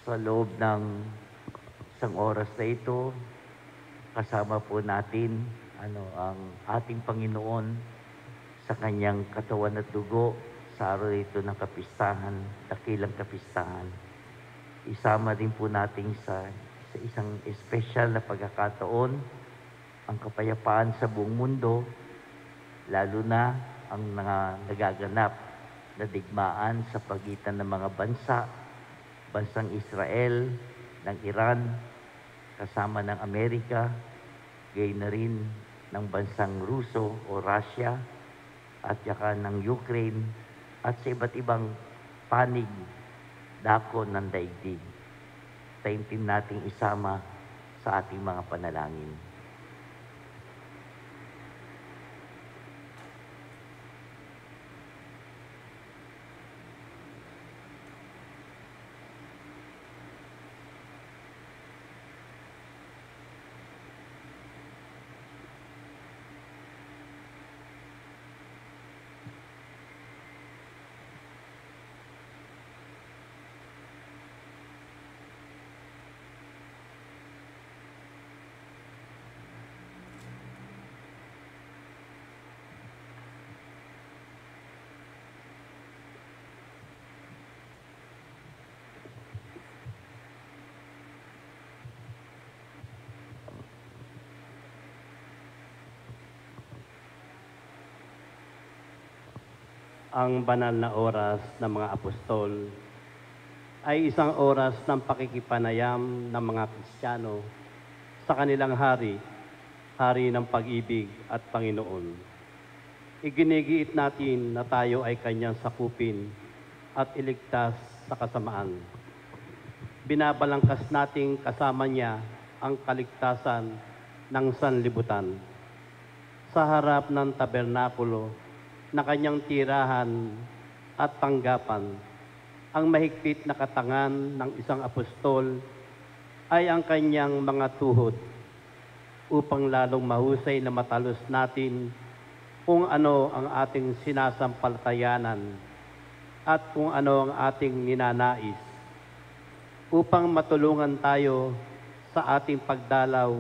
Sa loob ng isang oras na ito, kasama po natin ang ating Panginoon sa kanyang katawan at dugo sa araw ito ng kapistahan, dakilang kapistahan. Isama din po natin sa isang espesyal na pagkakataon ang kapayapaan sa buong mundo, lalo na ang nagaganap na digmaan sa pagitan ng mga bansang Israel, ng Iran, kasama ng Amerika, gayon na rin ng bansang Ruso o Russia, at saka ng Ukraine, at sa iba't ibang panig, dako ng daigdig. Taimtim nating isama sa ating mga panalangin. Ang banal na oras ng mga apostol ay isang oras ng pakikipanayam ng mga Kristiyano sa kanilang hari, hari ng pag-ibig at Panginoon. Iginigiit natin na tayo ay kanyang sakupin at iligtas sa kasamaan. Binabalangkas nating kasama niya ang kaligtasan ng sanlibutan. Sa harap ng tabernakulo na kanyang tirahan at tanggapan, ang mahigpit na katangan ng isang apostol ay ang kanyang mga tuhod upang lalong mahusay na matalos natin kung ano ang ating sinasampalatayanan at kung ano ang ating ninanais, upang matulungan tayo sa ating pagdalaw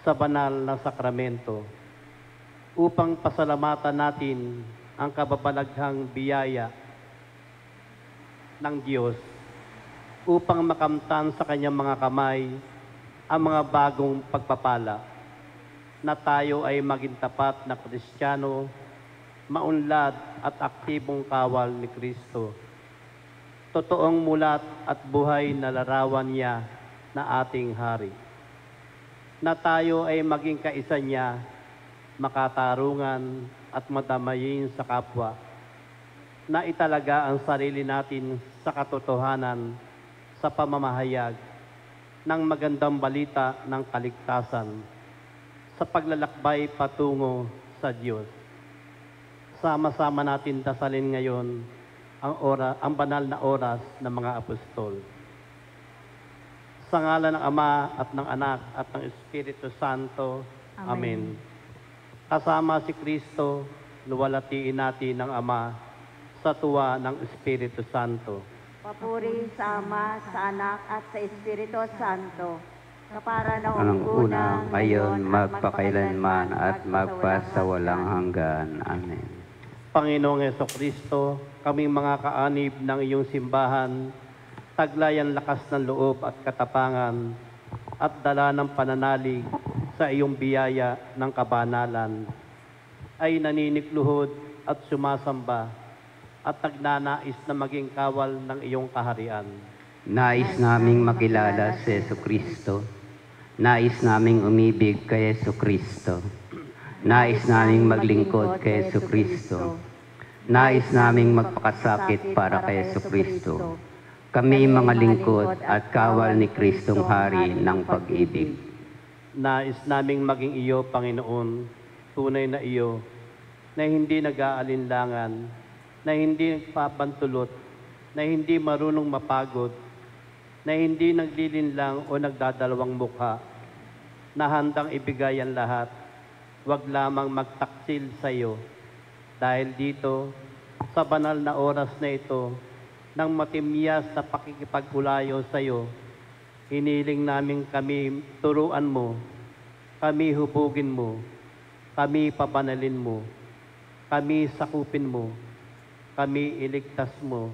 sa banal na sakramento, upang pasalamatan natin ang kababalaghang biyaya ng Diyos, upang makamtan sa kanyang mga kamay ang mga bagong pagpapala, na tayo ay maging tapat na Kristiyano, maunlad at aktibong kawal ni Kristo, totoong mulat at buhay na larawan niya na ating hari, na tayo ay maging kaisa niya, makatarungan at madamayin sa kapwa, na italaga ang sarili natin sa katotohanan sa pamamahayag ng magandang balita ng kaligtasan sa paglalakbay patungo sa Diyos. Sama-sama natin dasalin ngayon ang banal na oras ng mga apostol. Sa ngalan ng Ama at ng Anak at ng Espiritu Santo. Amen. Kasama si Kristo, luwalhatiin natin ng Ama sa tuwa ng Espiritu Santo. Papuri sa Ama, sa Anak at sa Espiritu Santo, kapara noong Ang una, ngayon, magpakailanman at magpasawalang hanggan. Amen. Panginoong Jesucristo, kaming mga kaanib ng iyong simbahan, taglay ang lakas ng loob at katapangan at dala ng pananalig sa iyong biyaya ng kabanalan, ay naninikluhod at sumasamba at nagnanais na maging kawal ng iyong kaharian. Nais naming makilala si Jesucristo. Nais naming umibig kay Jesucristo. Nais naming maglingkod kay Jesucristo. Nais naming magpakasakit para kay Jesucristo. Kami mga lingkod at kawal ni Kristong Hari ng pag-ibig. Nais naming maging iyo, Panginoon, tunay na iyo, na hindi nag-aalinlangan, na hindi nagpapantulot, na hindi marunong mapagod, na hindi naglilinlang o nagdadalawang mukha, na handang ibigay ang lahat, wag lamang magtaksil sa iyo. Dahil dito, sa banal na oras na ito, ng matimyas na pakikipag-ulayo sa iyo, hiniling namin kami turuan mo, kami hubugin mo, kami pabanalin mo, kami sakupin mo, kami iligtas mo,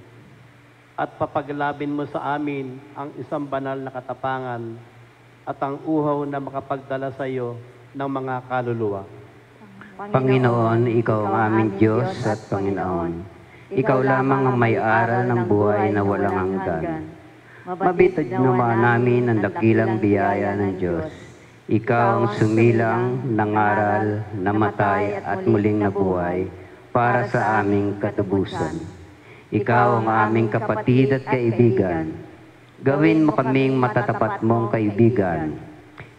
at papaglabin mo sa amin ang isang banal na katapangan at ang uhaw na makapagdala sa iyo ng mga kaluluwa. Panginoon, Ikaw ang aming Diyos at Panginoon. Ikaw lamang ang may aral ng buhay na walang hanggan. Mabitid naman namin ang dakilang biyaya ng Diyos. Ikaw ang sumilang, nangaral, namatay at muling nabuhay para sa aming katubusan. Ikaw ang aming kapatid at kaibigan. Gawin mo kaming matatapat mong kaibigan.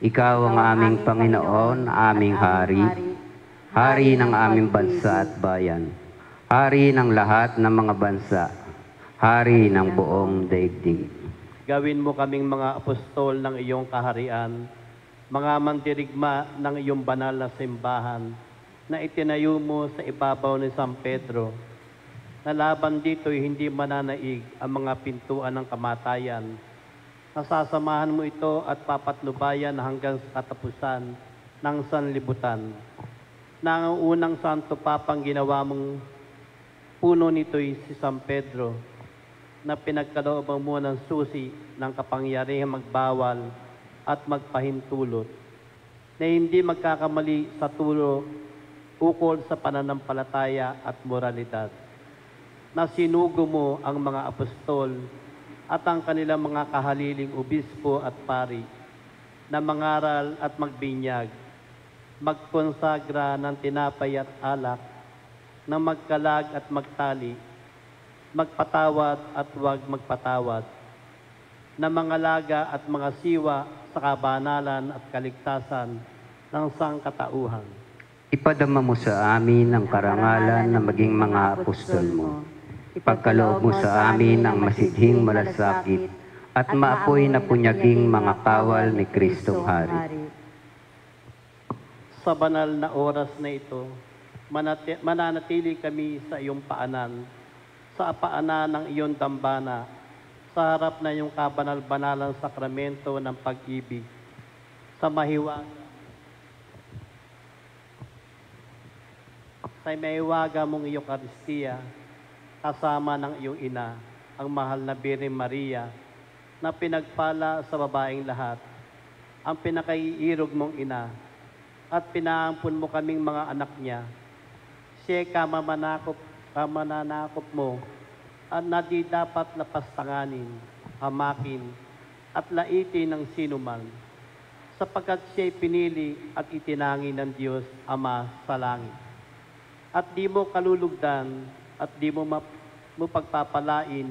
Ikaw ang aming Panginoon, aming Hari, Hari ng aming bansa at bayan, Hari ng lahat ng mga bansa, Hari ng buong daigdig. Gawin mo kaming mga apostol ng iyong kaharian, mga mandirigma ng iyong banal na simbahan na itinayo mo sa ibabaw ni San Pedro, na laban dito'y hindi mananaig ang mga pintuan ng kamatayan. Nasasamahan mo ito at papatnubayan hanggang sa katapusan ng sanlibutan. Na ang unang santo papang ginawa mong puno nito'y si San Pedro, na pinagkalooban mo ng susi ng kapangyarihang magbawal at magpahintulot, na hindi magkakamali sa turo ukol sa pananampalataya at moralidad, na sinugo mo ang mga apostol at ang kanilang mga kahaliling obispo at pari, na mangaral at magbinyag, magkonsagra ng tinapay at alak, na magkalag at magtali, magpatawad at huwag magpatawad, na mangalaga at mga siwa sa kabanalan at kaligtasan ng sangkatauhan. Ipadama mo sa amin ang karangalan na maging mga apostol mo. Ipagkaloob mo sa amin ang masidhing malasakit at maapoy na punyaging mga kawal ni Kristong Hari. Sa banal na oras na ito, mananatili kami sa iyong paanan, sa paanan ng iyong dambana, sa harap na iyong kabanal-banalang sakramento ng pag-ibig, sa mahiwaga mong iyong Eucharistia, kasama ng iyong ina, ang mahal na Birhen Maria, na pinagpala sa babaeng lahat, ang pinakaiirog mong ina, at pinaampun mo kaming mga anak niya. Siya kamananakop mo, at na di dapat napastanganin, hamakin, at laitin ng sinuman, sapagkat siya'y pinili at itinangi ng Diyos Ama sa langit. At di mo kalulugdan, at di mo pagpapalain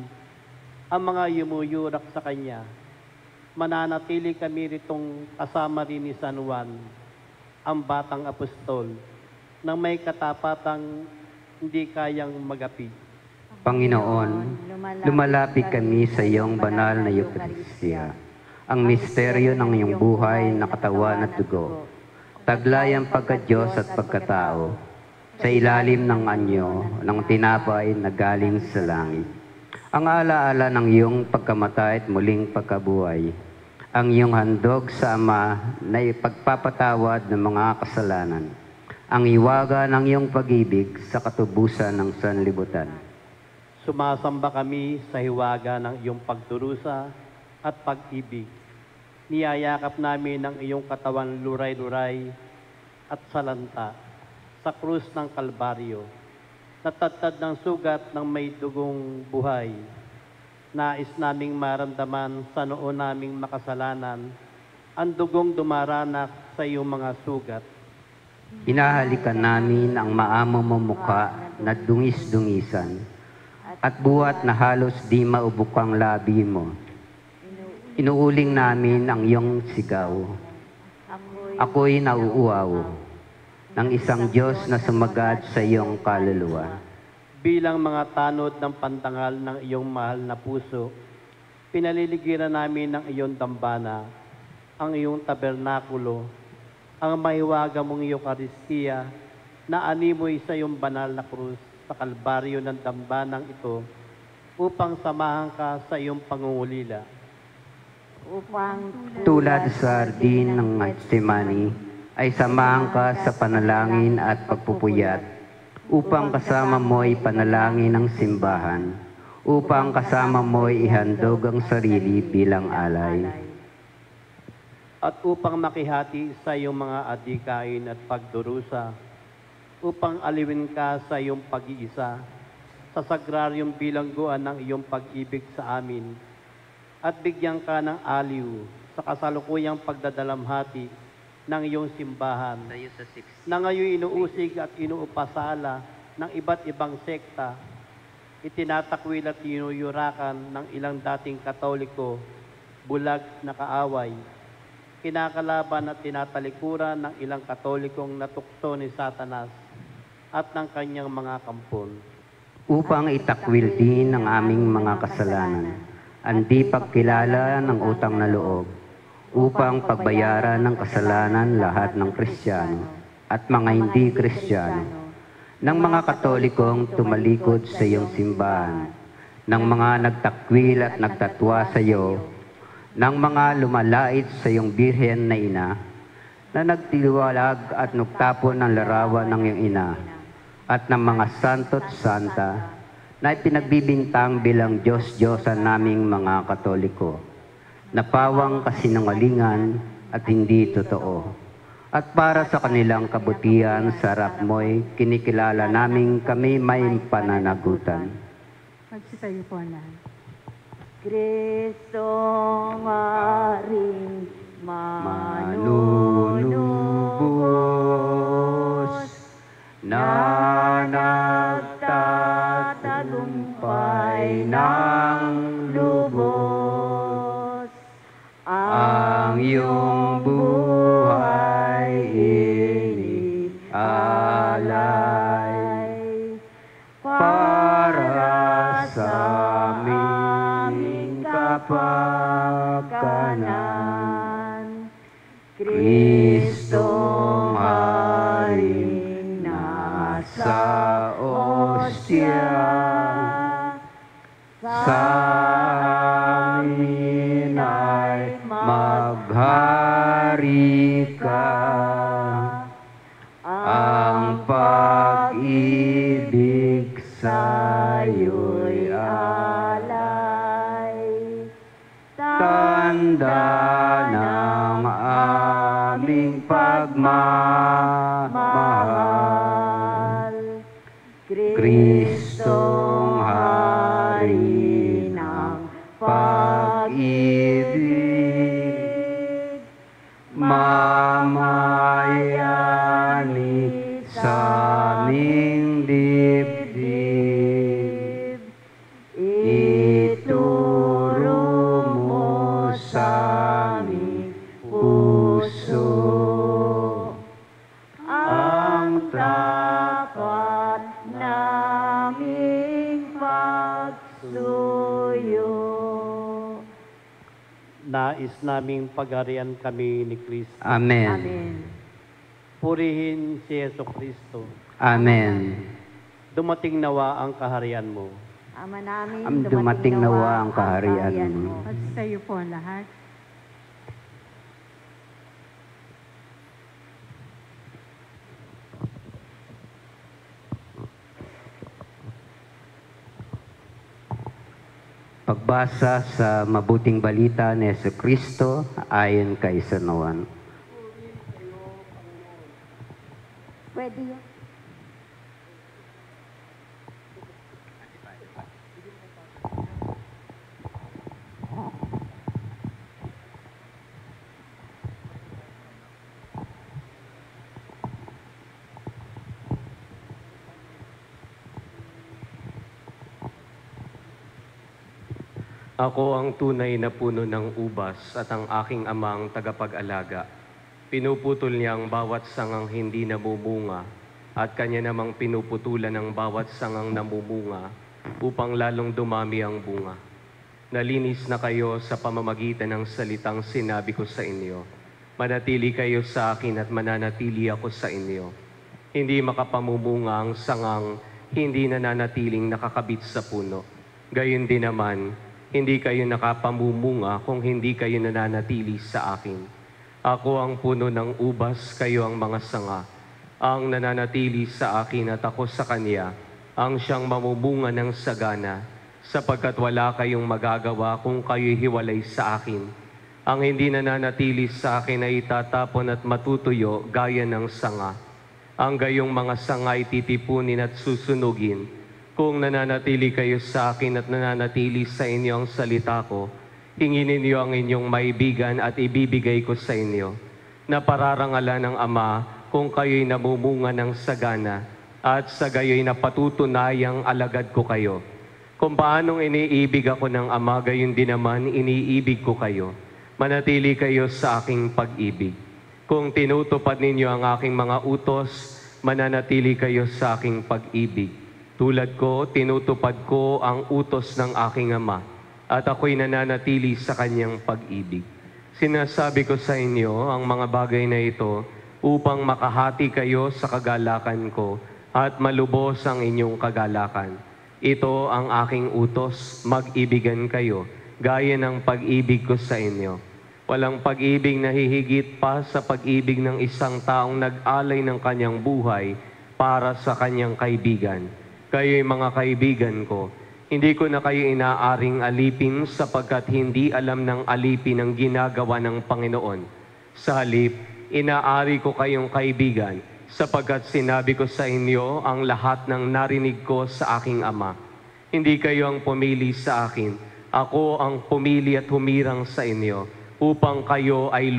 ang mga yumuyurak sa Kanya. Mananatili kami ritong kasama rin ni San Juan, ang batang apostol, na may katapatang hindi kayang magapi. Panginoon, lumalapit kami sa iyong banal na Eucharistia, ang misteryo ng iyong buhay na katawan at dugo, taglay ang pagka-Diyos at pagkatao, sa ilalim ng anyo ng tinapay na galing sa langit. Ang alaala ng iyong pagkamatay at muling pagkabuhay, ang iyong handog sa Ama na ipagpapatawad ng mga kasalanan, ang iwaga ng iyong pag-ibig sa katubusan ng sanlibutan. Sumasamba kami sa hiwaga ng iyong pagdurusa at pag-ibig. Niyayakap namin ang iyong katawan luray-luray at salanta sa krus ng Kalbaryo, natatad ng sugat ng may dugong buhay. Nais naming maramdaman sa noo naming makasalanan ang dugong dumaranak sa iyong mga sugat. Hinahalikan namin ang maamo mong mukha na dungis-dungisan at buhat na halos di maubok ang labi mo. Inuuling namin ang iyong sigaw. Ako'y nauuaw ng isang Diyos na sumagad sa iyong kaluluwa. Bilang mga tanod ng pantangal ng iyong mahal na puso, pinaliligiran namin ng iyong dambana, ang iyong tabernakulo, ang mahiwaga mong Eucharistia na animoy sa iyong banal na krus sa kalbaryo ng dambanang ito upang samahan ka sa iyong pangungulila. Tulad sa hardin ng Getsemani, ay samahan ka sa panalangin at pagpupuyat, upang kasama mo'y panalangin ng simbahan, upang kasama mo'y ihandog ang sarili bilang alay. at upang makihati sa iyong mga adikain at pagdurusa, upang aliwin ka sa iyong pag-iisa, sa sagraryong bilangguan ng iyong pag-ibig sa amin, at bigyan ka ng aliw sa kasalukuyang pagdadalamhati ng iyong simbahan, na ngayon inuusig at inuupasala ng iba't ibang sekta, itinatakwil at inuyurakan ng ilang dating Katoliko, bulag na kaaway, kinakalaban at tinatalikuran ng ilang Katolikong natukso ni Satanas at ng kanyang mga kampon. Upang itakwil din ang aming mga kasalanan, ang di pagkilala ng utang na loob, upang pagbayaran ng kasalanan lahat ng Kristiyano at mga hindi Kristiyano, ng mga Katolikong tumalikod sa iyong simbahan, ng mga nagtakwil at nagtatwa sa iyo, ng mga lumalait sa iyong Birhen na Ina, na nagtiliwalag at nagtapon ng larawan ng iyong Ina, at ng mga santo't santa, na ipinagbibintang bilang Diyos-Diyosan naming mga Katoliko, na pawang kasinungalingan at hindi totoo. At para sa kanilang kabutihan sa harap mo'y kinikilala naming kami may pananagutan. Magsitayo po na. Kristong aring Manunubos na nagtatagumpay ng lubos, ang iyong buhay inialay para sa aming kapakanan. Kristong haring nasa ostya, sa amin ay maghari ka. Ang pag-ibig sa'yo'y alay, tanda ng aming pagmamahal. Kristong hari ng pag-ibig, mamayani sa aming dibdib, ituro mo sa aming puso ang tapat naming pagsuyo. Nais naming pagharian kami ni Kristo. Amen. Amen. Purihin si Yeso Kristo. Amen. Dumating nawa ang kaharian mo. Ama namin, Dumating nawa ang kaharian mo. Magsitayo po ang lahat. Pagbasa sa mabuting balita ni Yesu Kristo ayon kay San Juan. Pwede yun. Ako ang tunay na puno ng ubas at ang aking amang tagapag-alaga. Pinuputol niya ang bawat sangang hindi namumunga at kanya namang pinuputulan ang bawat sangang namumunga upang lalong dumami ang bunga. Nalinis na kayo sa pamamagitan ng salitang sinabi ko sa inyo. Manatili kayo sa akin at mananatili ako sa inyo. Hindi makapamumunga ang sangang hindi nananatiling nakakabit sa puno. Gayon din naman, hindi kayo nakapamumunga kung hindi kayo nananatili sa akin. Ako ang puno ng ubas, kayo ang mga sanga. Ang nananatili sa akin at ako sa kanya, ang siyang mamumunga ng sagana, sapagkat wala kayong magagawa kung kayo'y hiwalay sa akin. Ang hindi nananatili sa akin ay itatapon at matutuyo gaya ng sanga. Ang gayong mga sanga ay titipunin at susunugin. Kung nananatili kayo sa akin at nananatili sa inyo ang salita ko, hingin ninyo ang inyong maibigan at ibibigay ko sa inyo, na pararangalan ng Ama kung kayo'y namumunga ng sagana at sa gayo'y napatutunayang alagad ko kayo. Kung paanong iniibig ako ng Ama, gayon din naman iniibig ko kayo. Manatili kayo sa aking pag-ibig. Kung tinutupad ninyo ang aking mga utos, mananatili kayo sa aking pag-ibig. Tulad ko, tinutupad ko ang utos ng aking Ama, at ako'y nananatili sa kanyang pag-ibig. Sinasabi ko sa inyo ang mga bagay na ito upang makahati kayo sa kagalakan ko at malubos ang inyong kagalakan. Ito ang aking utos, mag-ibigan kayo, gaya ng pag-ibig ko sa inyo. Walang pag-ibig na hihigit pa sa pag-ibig ng isang taong nag-alay ng kanyang buhay para sa kanyang kaibigan. Kayo'y mga kaibigan ko, hindi ko na kayo inaaring alipin sapagkat hindi alam ng alipin ang ginagawa ng Panginoon. Sa halip, inaari ko kayong kaibigan sapagkat sinabi ko sa inyo ang lahat ng narinig ko sa aking Ama. Hindi kayo ang pumili sa akin, ako ang pumili at humirang sa inyo upang kayo ay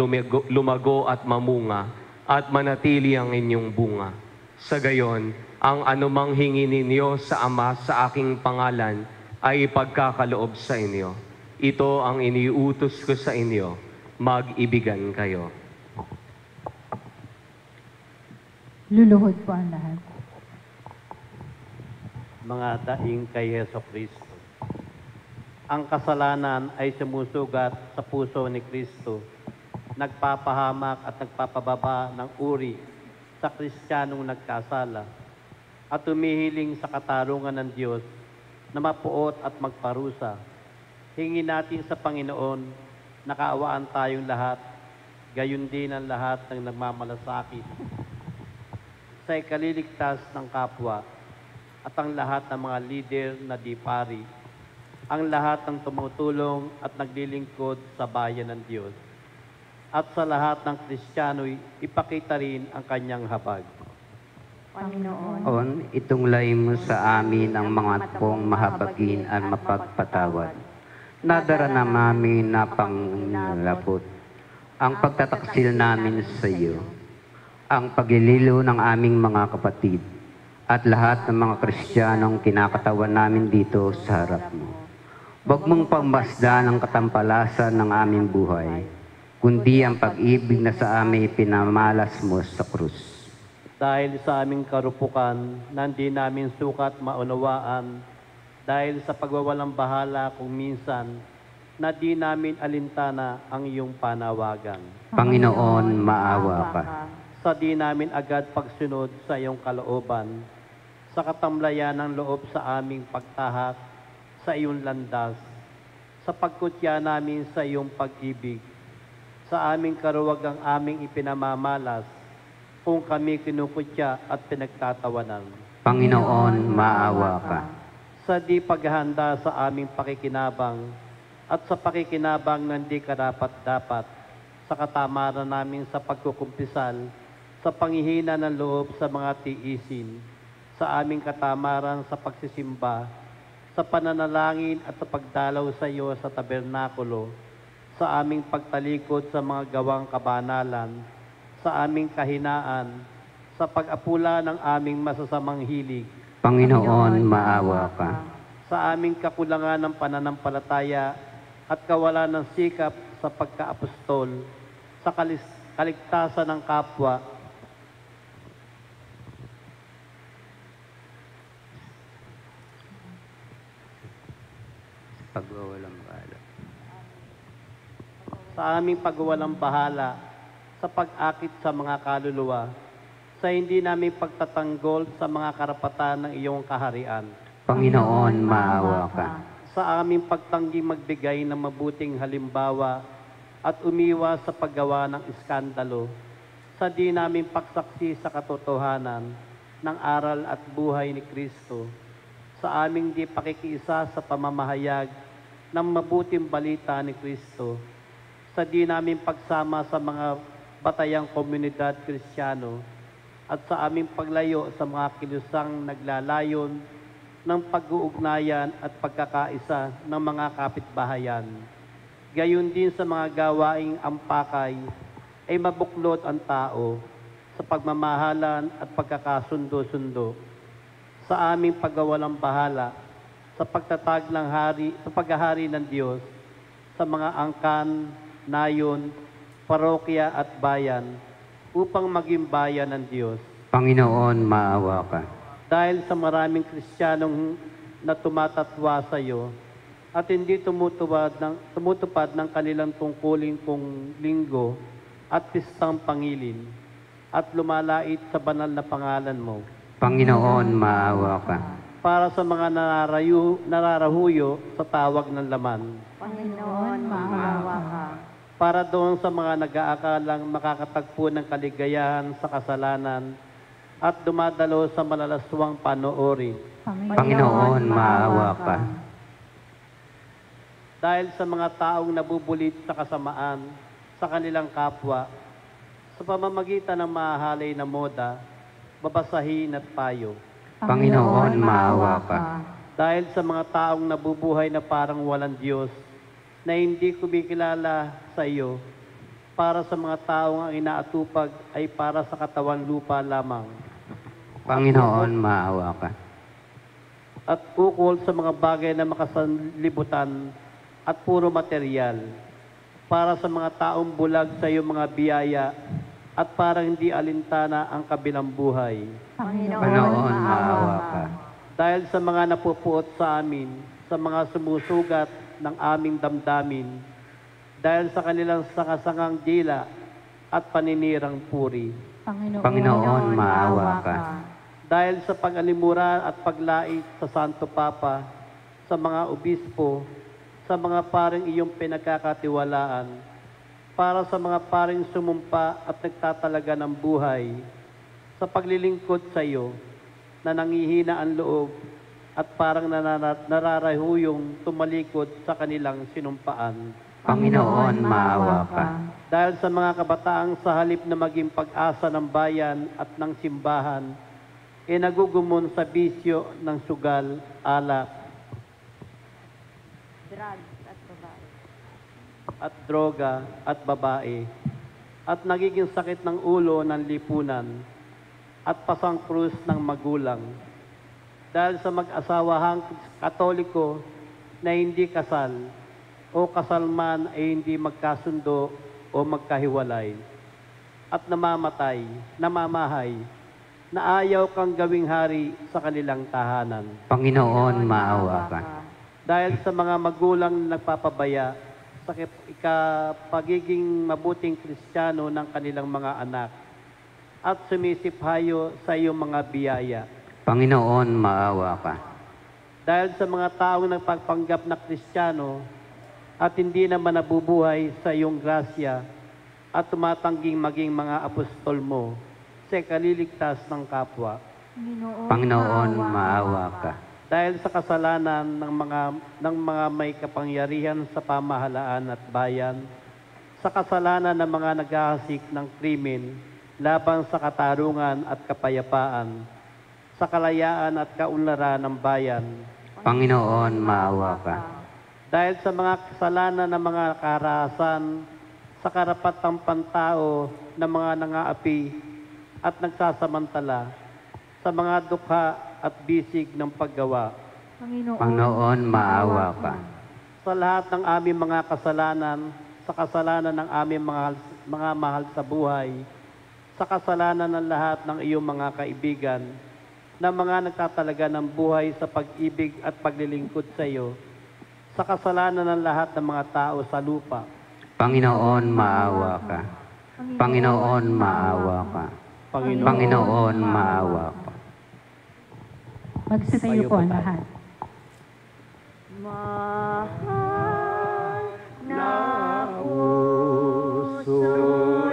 lumago at mamunga at manatili ang inyong bunga. Sa gayon, ang anumang hingi ninyo sa Ama sa aking pangalan ay ipagkakaloob sa inyo. Ito ang iniutos ko sa inyo, mag-ibigan kayo. Luluhod po ang lahat. Mga daing kay Heso Kristo. Ang kasalanan ay sumusugat sa puso ni Kristo, nagpapahamak at nagpapababa ng uri sa Kristiyanong nagkasala at tumihiling sa katarungan ng Diyos na mapuot at magparusa. Hingin natin sa Panginoon na kaawaan tayong lahat, gayon din ang lahat ng nagmamalasakit sa ikaliligtas ng kapwa at ang lahat ng mga lider na di pari, ang lahat ng tumutulong at naglilingkod sa bayan ng Diyos. At sa lahat ng Kristiyano'y ipakita rin ang kanyang habag. Panginoon, Itunglay mo sa amin ang mga pong mahabagin at mapagpatawad. Nadara na namin na panglapot ang pagtataksil namin sa iyo, ang paglililo ng aming mga kapatid, at lahat ng mga Kristiyanong kinakatawan namin dito sa harap mo. Huwag mong pagmasdan ang katampalasan ng aming buhay, kundi ang pag-ibig na sa amin pinamalas mo sa krus. Dahil sa aming karupukan, na hindi namin sukat maunawaan, dahil sa pagwawalang bahala kung minsan, na di namin alintana ang iyong panawagan. Panginoon, maawa ka. Sa di namin agad pagsunod sa iyong kalooban, sa katamlayan ng loob sa aming pagtahak, sa iyong landas, sa pagkutya namin sa iyong pag-ibig, sa aming karuwagang aming ipinamamalas, kung kami kinukutya at pinagtatawanan. Panginoon, maawa ka. Sa di paghahanda sa aming pakikinabang, at sa pakikinabang ng di karapat-dapat, sa katamaran namin sa pagkukumpisal, sa panghihina ng loob sa mga tiisin, sa aming katamaran sa pagsisimba, sa pananalangin at sa pagdalaw sa iyo sa tabernakulo, sa aming pagtalikod sa mga gawang kabanalan, sa aming kahinaan, sa pag-apula ng aming masasamang hilig, Panginoon, maawa ka. sa aming kakulangan ng pananampalataya at kawalan ng sikap sa pagkaapostol, sa kaligtasan ng kapwa, Pagwawalang bahala. sa aming pagwawalang bahala, sa pag-akit sa mga kaluluwa, sa hindi namin pagtatanggol sa mga karapatan ng iyong kaharian, Panginoon, maawa ka. sa aming pagtanggi magbigay ng mabuting halimbawa at umiwas sa paggawa ng iskandalo, sa di namin pagsaksi sa katotohanan ng aral at buhay ni Kristo, sa aming di pakikiisa sa pamamahayag ng mabuting balita ni Kristo, sa di namin pagsama sa mga batayang komunidad Kristiyano at sa aming paglayo sa mga kilusang naglalayon ng pag-uugnayan at pagkakaisa ng mga kapitbahayan. Gayon din sa mga gawaing ampakay ay mabuklod ang tao sa pagmamahalan at pagkakasundo-sundo sa aming paggawalang bahala sa pagtatag ng sa paghahari ng Diyos sa mga angkan, nayon, parokya at bayan upang maging bayan ng Diyos. Panginoon, maawa ka. Dahil sa maraming Kristiyanong na tumatatwa sa iyo at hindi tumutupad ng kanilang tungkulin kung linggo at pistang pangilin at lumalait sa banal na pangalan mo. Panginoon, maawa ka. Para sa mga nararahuyo sa tawag ng laman. Panginoon, maawa ka. Para doon sa mga nag-aakalang makakatagpo ng kaligayahan sa kasalanan at dumadalo sa malalaswang panoorin. Panginoon, maawa ka. Dahil sa mga taong nabubulit sa kasamaan sa kanilang kapwa, sa pamamagitan ng mahalay na moda, babasahin at payo. Panginoon, maawa ka. Dahil sa mga taong nabubuhay na parang walang Diyos, na hindi kumikilala sa iyo, para sa mga taong ang inaatupag ay para sa katawan lupa lamang. Panginoon, maawa ka. At ukol sa mga bagay na makasanlibutan at puro material, para sa mga taong bulag sa iyong mga biyaya at parang hindi alintana ang kabilang buhay. Panginoon, maawa ka. Dahil sa mga napupuot sa amin, sa mga sumusugat ng aming damdamin, dahil sa kanilang sangasangang dila at paninirang puri. Panginoon, maawa ka. Dahil sa pag-alimura at paglait sa Santo Papa, sa mga obispo, sa mga paring iyong pinagkakatiwalaan, para sa mga paring sumumpa at nagtatalaga ng buhay, sa paglilingkod sa iyo, na nangihina ang loob at parang nararahuyong tumalikod sa kanilang sinumpaan. Panginoon, maawa ka. Dahil sa mga kabataang sa halip na maging pag-asa ng bayan at ng simbahan, nagugumon sa bisyo ng sugal, alak, Drugs at babae. at droga at babae, at nagiging sakit ng ulo ng lipunan, at pasangkrus ng magulang. Dahil sa mag-asawahang Katoliko na hindi kasal, o kasal man ay hindi magkasundo o magkahiwalay, at namamahay, na ayaw kang gawing hari sa kanilang tahanan. Panginoon, maawa ka. Dahil sa mga magulang na nagpapabaya sa pagiging mabuting Kristiyano ng kanilang mga anak at sumisiphayo sa iyong mga biyaya. Panginoon, maawa ka. Dahil sa mga taong nagpagpanggap na Kristiyano at hindi naman nabubuhay sa iyong grasya at tumatangging maging mga apostol mo sa kaliligtas ng kapwa. Panginoon, maawa ka. Dahil sa kasalanan ng mga may kapangyarihan sa pamahalaan at bayan, sa kasalanan ng mga naghahasik ng krimen laban sa katarungan at kapayapaan, sa kalayaan at kaunlaran ng bayan, Panginoon, maawa ka. dahil sa mga kasalanan ng mga karahasan, sa karapatang pantao ng mga nangaapi at nagsasamantala, sa mga dukha at bisig ng paggawa. Panginoon, maawa ka. Sa lahat ng aming mga kasalanan, sa kasalanan ng aming mga mahal sa buhay, sa kasalanan ng lahat ng iyong mga kaibigan, na mga nagtatalaga ng buhay sa pag-ibig at paglilingkod sa iyo, sa kasalanan ng lahat ng mga tao sa lupa. Panginoon, maawa ka. Panginoon, maawa ka. Panginoon, maawa ka. Magsitayo po ang lahat. Mahal na puso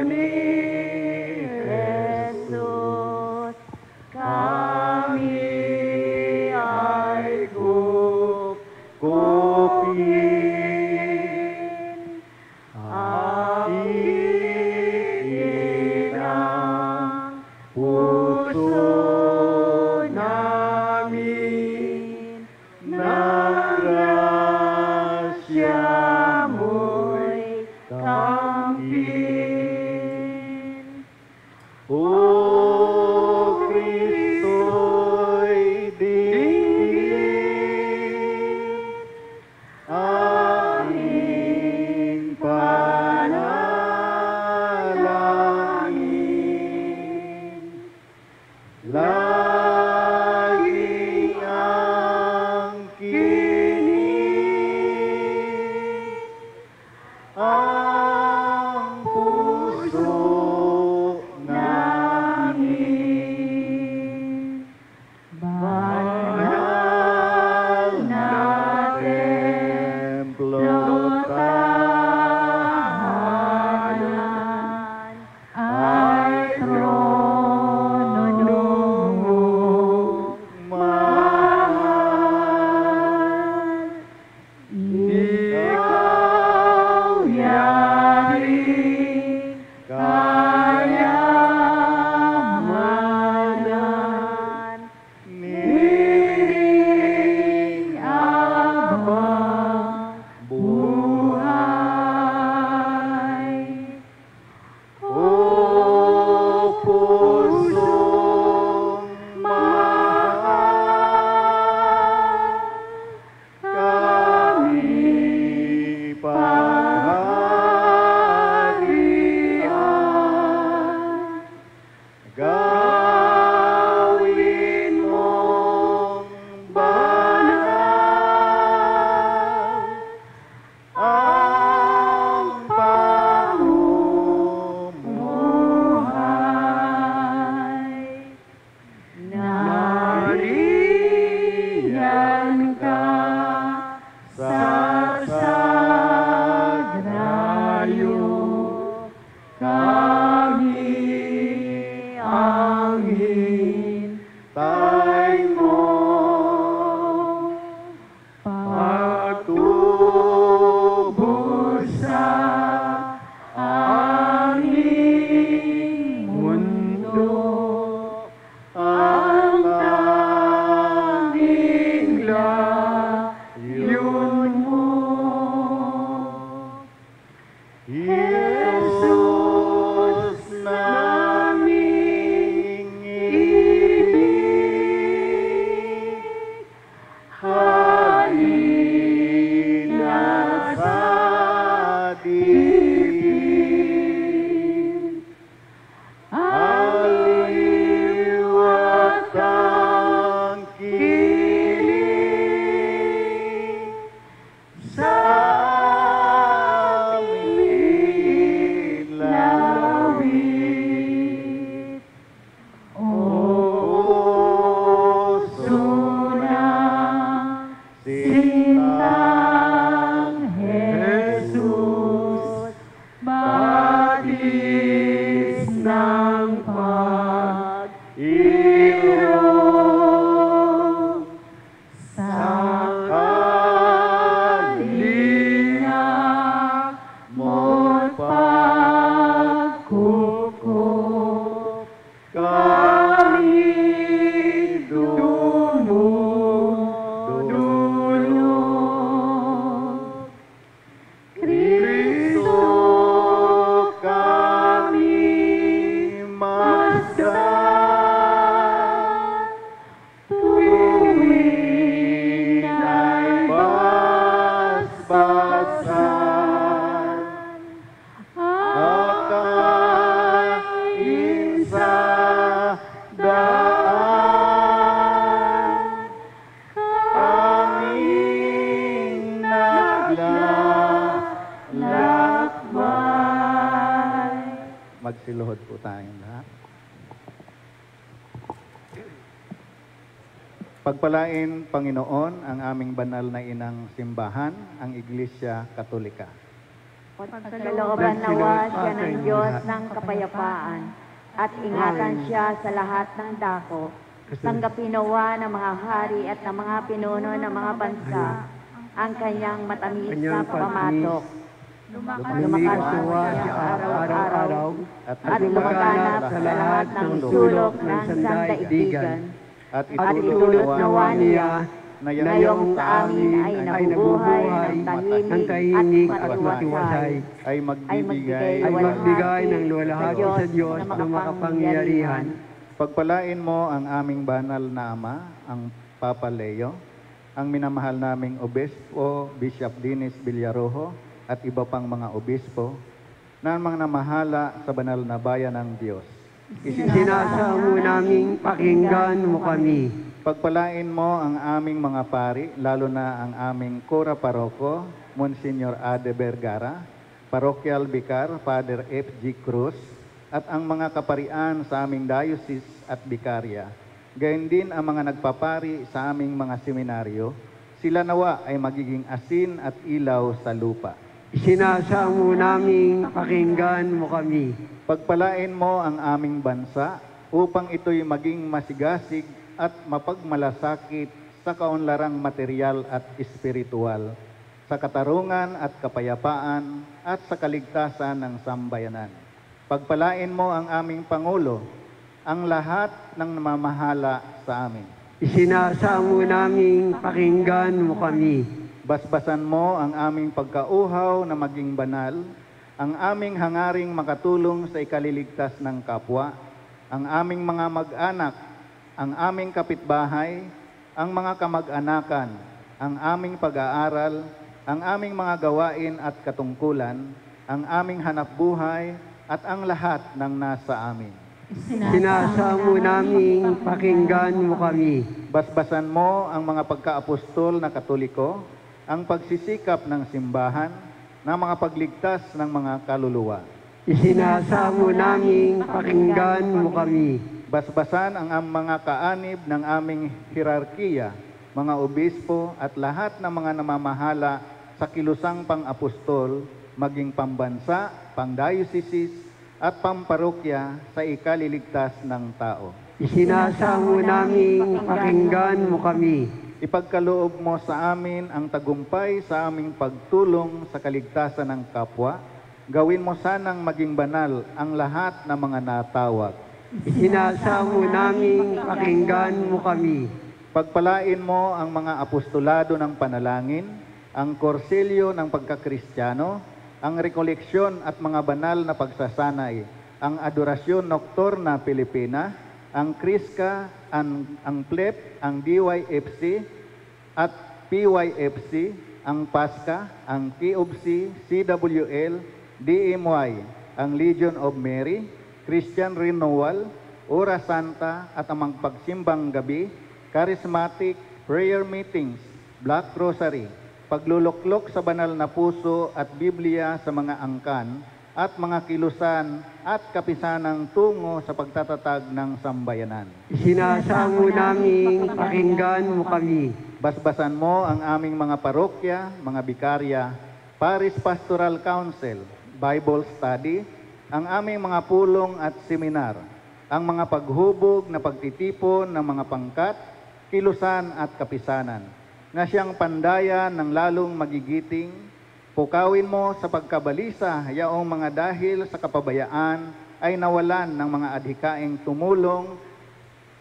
ni Jesus, kami ay kukupin. puso namin ng grasya mo'y kamtin. O Kristo'y dinggin, aming panalangin. Laging angkinin ang puso namin. Banal na templo tahanan ay trono mong mahal. Ikaw yaring kayamanan, nining abang buhay. O pusong mahal, kami paghaharian. Gawin mong banal ang pamumuhay. Nariyan ka sa sagrario, kami ang hintay mo. Patubos sa aming mundo ang tanging layun mo. Jesus, naming ibig, halina sa dibdib. Aliw at tangkilik sa aming lawit. O puso ng sintang Jesus, batis ng pag-irong sa kalinga mo't pagkukup, kami dumudulog. Kristo, kami masdan, tuwing ay basbasan. Akain sa daan, aming naglalakbay. Magsiluhod po tayong lahat. Pagpalain, Panginoon, ang aming banal na inang simbahan, ang Iglesia Katolika. Pagkalooban nawa siya ng Diyos ng kapayapaan at ingatan siya sa lahat ng dako. Tanggapin nawa ng mga hari at ng mga pinuno ng mga bansa ang kanyang matamis na pamatok. lumakas siya araw-araw at lumaganap sa lahat ng sulok ng sandaigdigan. At At itulot nawa niya na yung sa amin ay nabubuhay ng tahimik at matiwasay ay magbigay ng luwalhati sa Diyos na makapangyarihan. Pagpalain mo ang aming banal na Ama, ang Papa Leo, ang minamahal naming obispo, Bishop Dennis Villarojo, at iba pang mga obispo, na mga namahala sa banal na bayan ng Diyos. Isinasa mo naming pakinggan mo kami. Pagpalain mo ang aming mga pari, lalo na ang aming Kora Paroko, Monsignor Ade Vergara, Parochial Vicar, Father F.G. Cruz, at ang mga kaparian sa aming diocese at bikarya. Gayon din ang mga nagpapari sa aming mga seminaryo, sila nawa ay magiging asin at ilaw sa lupa. Isinasa mo naming pakinggan mo kami. Pagpalain mo ang aming bansa upang ito'y maging masigasig at mapagmalasakit sa kaunlarang material at espiritual, sa katarungan at kapayapaan at sa kaligtasan ng sambayanan. Pagpalain mo ang aming Pangulo, ang lahat ng namamahala sa amin. Isinasa mo naming pakinggan mo kami. Basbasan mo ang aming pagkauhaw na maging banal, ang aming hangaring makatulong sa ikaliligtas ng kapwa, ang aming mga mag-anak, ang aming kapitbahay, ang mga kamag-anakan, ang aming pag-aaral, ang aming mga gawain at katungkulan, ang aming hanapbuhay, at ang lahat ng nasa amin. Isinasa mo naming pakinggan mo kami. Basbasan mo ang mga pagkaapostol na Katoliko, ang pagsisikap ng simbahan, na mga pagligtas ng mga kaluluwa. Isinasa mo naming pakinggan mo kami. Basbasan ang mga kaanib ng aming hierarkiya, mga obispo at lahat ng mga namamahala sa kilusang pang-apostol, maging pambansa, pang-dioceses at pamparokya sa ikaliligtas ng tao. Isinasa mo naming pakinggan mo kami. Ipagkaloob mo sa amin ang tagumpay sa aming pagtulong sa kaligtasan ng kapwa. Gawin mo sanang maging banal ang lahat ng mga natawag. Isinasa mo naming pakinggan mo kami. Pagpalain mo ang mga apostolado ng panalangin, ang korselyo ng pagkakristyano, ang rekoleksyon at mga banal na pagsasanay, ang adorasyon nocturna Pilipina, ang Kriska, ang PLEP, ang DYFC at PYFC, ang PASCA, ang KOBC, CWL, DMY, ang Legion of Mary, Christian Renewal, Ora Santa at ang magpagsimbang gabi, charismatic, prayer meetings, Black Rosary, pagluluklok sa banal na puso at Biblia sa mga angkan, at mga kilusan at kapisanang tungo sa pagtatatag ng sambayanan. Isinasa mo naming pakinggan mo kami. Basbasan mo ang aming mga parokya, mga bikarya, Parish Pastoral Council, Bible Study, ang aming mga pulong at seminar, ang mga paghubog na pagtitipon ng mga pangkat, kilusan at kapisanan, na siyang pandayan ng lalong magigiting. Pukawin mo sa pagkabalisa yaong mga dahil sa kapabayaan ay nawalan ng mga adhikaing tumulong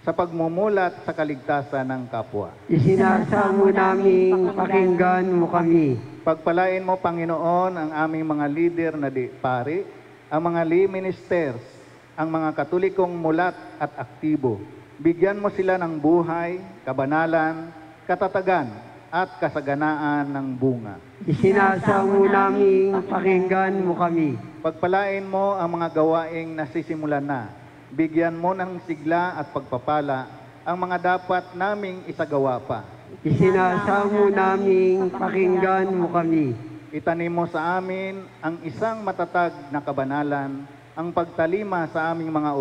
sa pagmumulat sa kaligtasan ng kapwa. Isinasa mo naming pakinggan mo kami. Pagpalain mo, Panginoon, ang aming mga leader na pari, ang mga lay ministers, ang mga katolikong mulat at aktibo. Bigyan mo sila ng buhay, kabanalan, katatagan, at kasaganaan ng bunga. Isinasa mo naming pakinggan mo kami. Pagpalain mo ang mga gawaing nasisimulan na. Bigyan mo ng sigla at pagpapala ang mga dapat naming isagawa pa. Isinasa mo naming pakinggan mo kami. Itanim mo sa amin ang isang matatag na kabanalan, ang pagtalima sa aming mga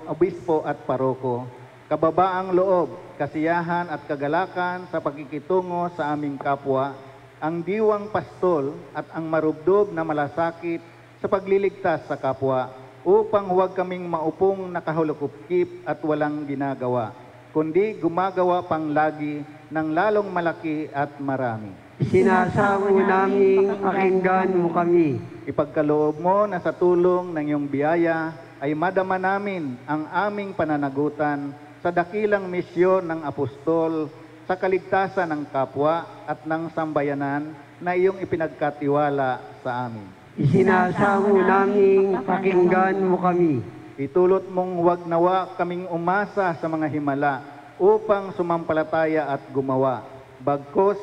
obispo at paroko, kababaang loob, kasiyahan at kagalakan sa pagkikitungo sa aming kapwa, ang diwang pastol at ang marubdob na malasakit sa pagliligtas sa kapwa, upang huwag kaming maupong nakahulukupkip at walang ginagawa, kundi gumagawa pang lagi ng lalong malaki at marami. Isinasamo namin pakinggan mo kami. Ipagkaloob mo na sa tulong ng iyong biyaya ay madama namin ang aming pananagutan sa dakilang misyon ng apostol sa kaligtasan ng kapwa at ng sambayanan na iyong ipinagkatiwala sa amin. Isinasamo namin pakinggan mo kami. Itulot mong wag nawa kaming umasa sa mga himala upang sumampalataya at gumawa. Bagkus,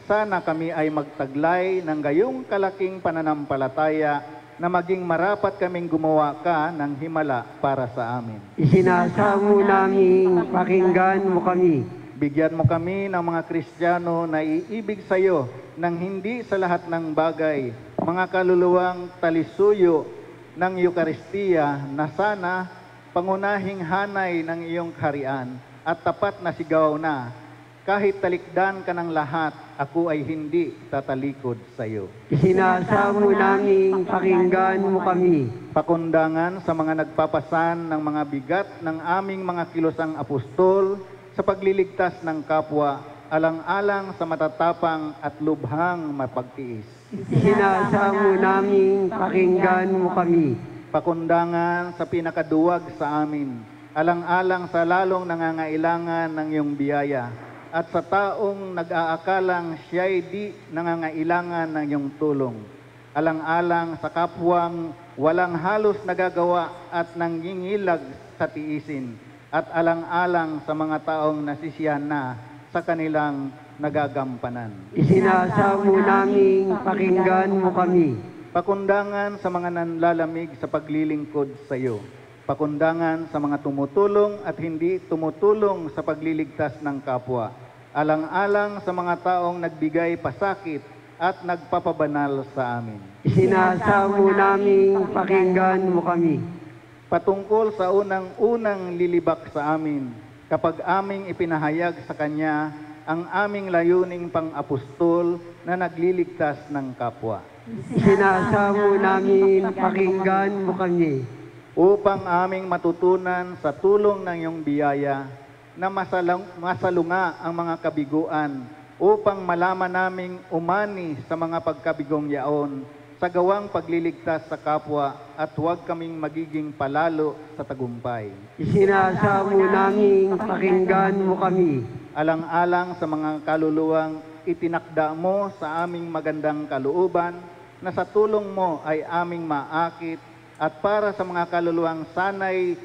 sana kami ay magtaglay ng gayong kalaking pananampalataya na maging marapat kaming gumawa ka ng himala para sa amin. Isinasamo namin pakinggan mo kami. Bigyan mo kami ng mga Kristiyano na iibig sa iyo ng hindi sa lahat ng bagay, mga kaluluwang talisuyo ng Eukaristiya na sana pangunahing hanay ng iyong kaharian at tapat na sigaw na, kahit talikdan ka ng lahat, ako ay hindi tatalikod sa iyo. Isinasamo namin pakinggan mo kami. Pakundangan sa mga nagpapasan ng mga bigat ng aming mga kilosang apostol sa pagliligtas ng kapwa, alang-alang sa matatapang at lubhang mapagtiis. Isinasamo namin pakinggan mo kami. Pakundangan sa pinakaduwag sa amin, alang-alang sa lalong nangangailangan ng iyong biyaya, at sa taong nag-aakalang siya'y di nangangailangan ng iyong tulong, alang-alang sa kapwang walang halos nagagawa at nangingilag sa tiisin, at alang-alang sa mga taong nasisiyahan na sa kanilang nagagampanan. Isinasamo namin pakinggan mo kami. Pakundangan sa mga nanlalamig sa paglilingkod sa iyo. Pakundangan sa mga tumutulong at hindi tumutulong sa pagliligtas ng kapwa. Alang-alang sa mga taong nagbigay pasakit at nagpapabanal sa amin. Isinasamo namin pakinggan mo kami. Patungkol sa unang-unang lilibak sa amin, kapag aming ipinahayag sa Kanya ang aming layuning pang-apostol na nagliligtas ng kapwa. Isinasamo namin pakinggan mo kami. Upang aming matutunan sa tulong ng iyong biyaya na masalunga ang mga kabiguan, upang malaman naming umani sa mga pagkabigong yaon, sa gawang pagliligtas sa kapwa, at huwag kaming magiging palalo sa tagumpay. Isinasamo namin pakinggan mo kami. Alang-alang sa mga kaluluwang itinakda mo sa aming magandang kalooban, na sa tulong mo ay aming maakit, at para sa mga kaluluwang sanay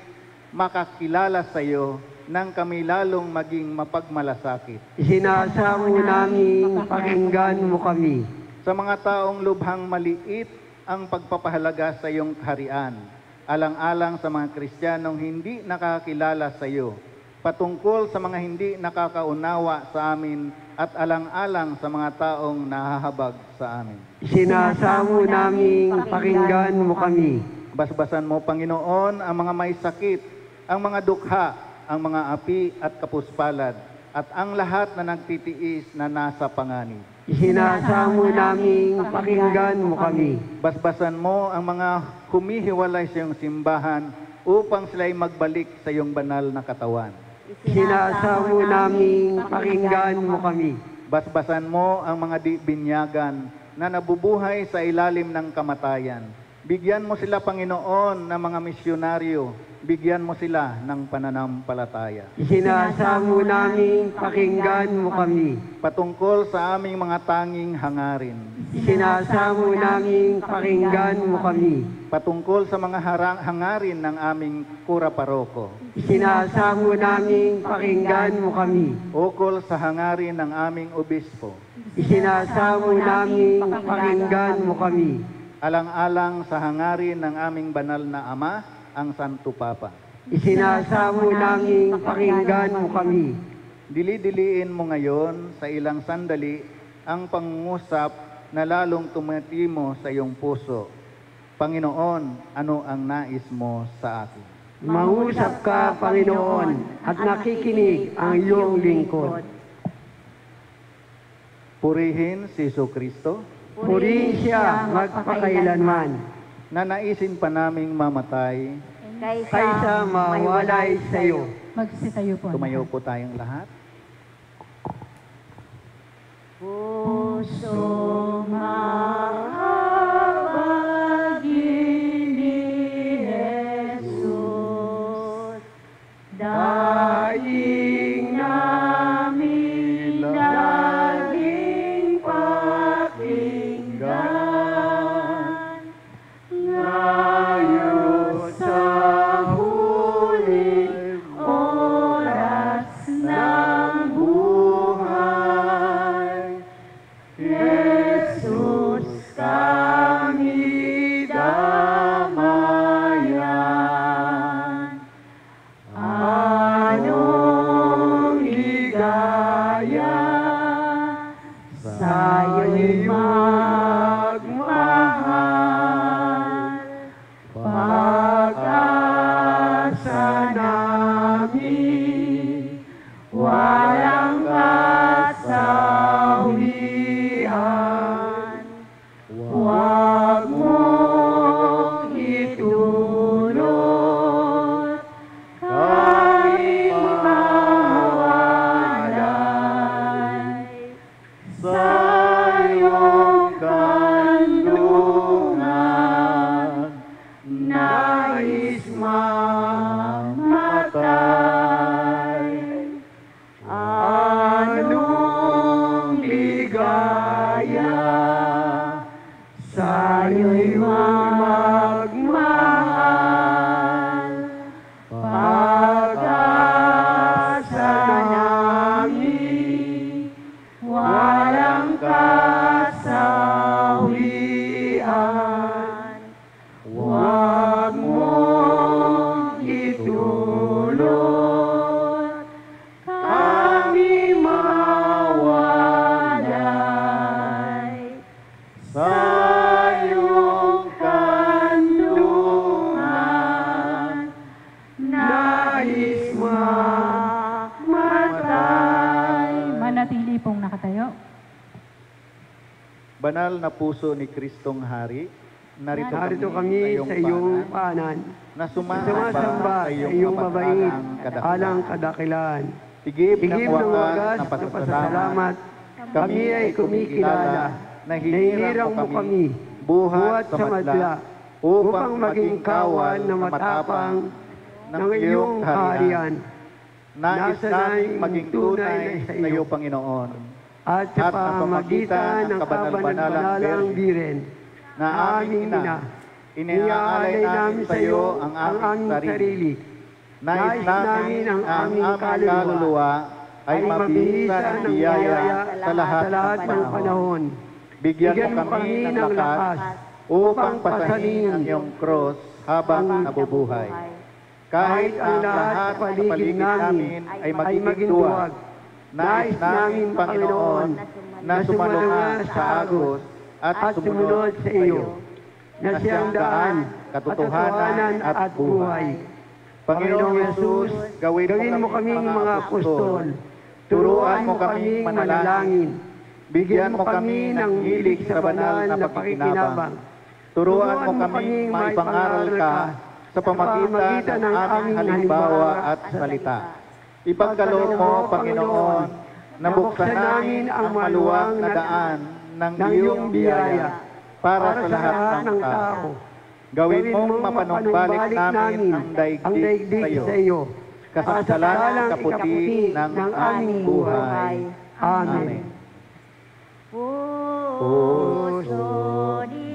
makakilala sa iyo, nang kami lalong maging mapagmalasakit. Isinasamo namin pakinggan mo kami. Sa mga taong lubhang maliit ang pagpapahalaga sa iyong kaharian, alang-alang sa mga Kristiyanong hindi nakakilala sa iyo, patungkol sa mga hindi nakakaunawa sa amin, at alang-alang sa mga taong nahahabag sa amin. Isinasamo namin pakinggan mo kami. Basbasan mo, Panginoon, ang mga may sakit, ang mga dukha, ang mga api at kapuspalad, at ang lahat na nagtitiis na nasa panganib. Isinasamo namin pakinggan mo kami. Basbasan mo ang mga humihiwalay sa iyong simbahan upang sila'y magbalik sa iyong banal na katawan. Isinasamo namin pakinggan mo kami. Basbasan mo ang mga binyagan na nabubuhay sa ilalim ng kamatayan. Bigyan mo sila, Panginoon, ng mga misyonaryo. Bigyan mo sila ng pananampalataya. Isinasamo namin pakinggan mo kami. Patungkol sa aming mga tanging hangarin. Isinasamo namin pakinggan mo kami. Patungkol sa mga hangarin ng aming kura paroko. Isinasamo namin pakinggan mo kami. Ukol sa hangarin ng aming obispo. Isinasamo namin pakinggan mo kami. Alang-alang sa hangarin ng aming banal na Ama, ang Santo Papa. Isinasamo namin pakinggan mo kami. Dili-diliin mo ngayon sa ilang sandali ang pangungusap na lalong tumatimo sa iyong puso. Panginoon, ano ang nais mo sa akin? Mangusap ka, Panginoon, at nakikinig ang iyong lingkod. Purihin si Jesucristo, Purihin siya magpakailanman, na naisin pa naming mamatay. kaysa mawalay sa iyo. Magsitayo po. Tumayo po tayong lahat. Oh. pusong mahabagin ni Jesus. Daing namin laging pakinggan, ngayon sa huling oras ng buhay, Jesus kami damayan. Anong higaya sa'yo'y magmahal, pag-asa namin walang kasawian. Huwag mong itulot kami mawalay sa iyong kandungan. Nais mamatay. Anong ligaya sa'yo'y magmahal, pag-asa namin walang kasawian. Huwag mong itulot kami mawalay sa iyong kandungan. Nais mamatay. Manatili pong nakatayo. Banal na puso ni Kristong Hari, narito kami sa iyong paanan, na sumasamba sumasamba sa iyong mabait, alang kadakilaan. Tigib ng Tigib ng wagas wagas na na pasasalamat, pasasalamat, kami ay kumikilala na na hinirang mo kami buhat sa madla upang maging kawan na matapang ng iyong kaharian. Nais naming maging tunay sa iyo, Panginoon, At sa pamamagitan ng kabanal-banalang biren na aming ina, iniaalay namin sa iyo ang aming sarili. Nais namin ang aming kaluluwa ay mabihisan ng biyaya sa lahat ng panahon. Bigyan mo kami ng lakas upang pasanin ang iyong cross habang nabubuhay. Kahit ang lahat sa paligid namin ay maging duwag, nais namin, Panginoon, na sumalunga sa agos at sumunod sa iyo, na siyang daan, katotohanan at buhay. Panginoong Yesus, gawin mo kaming mga apostol, turuan mo kaming manalangin, bigyan mo kami ng hilig sa banal na pakikinabang, turuan mo kaming maipangaral ka sa pamagitan ng aming halimbawa at salita. Ipagkaloob mo, Panginoon, na buksan namin ang maluwang na daan ng iyong biyaya para sa lahat ng tao. Gawin mong mapanumbalik namin ang daigdig sa iyo, kasasalang kaputi ng aming buhay. Amen. Puso ni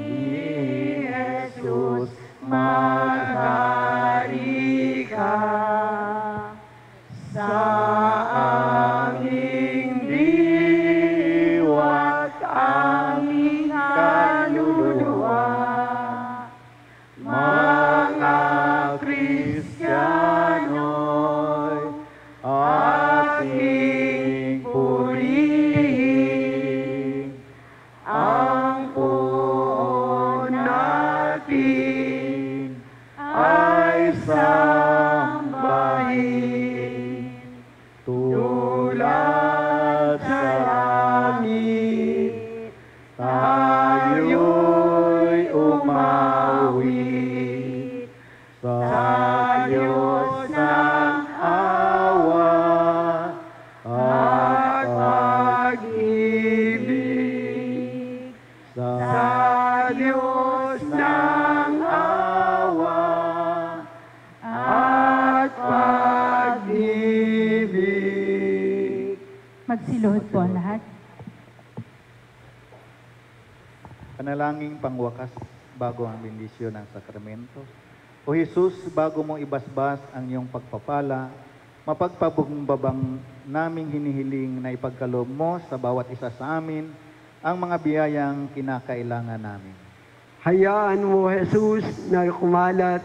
Jesus, maghari ka sa aming diwa at aming kaluluwa. Mga Kristiyano'y ating purihin, ang puon natin ay sambahin. Magsiluhod po ang lahat. Panalangin pangwakas bago ang bendisyon ng sakramento. O Jesus, bago mo ibasbas ang iyong pagpapala, mapagpabumbabang naming hinihiling na ipagkaloob mo sa bawat isa sa amin ang mga biyayang kinakailangan namin. Hayaan mo, Jesus, na kumalat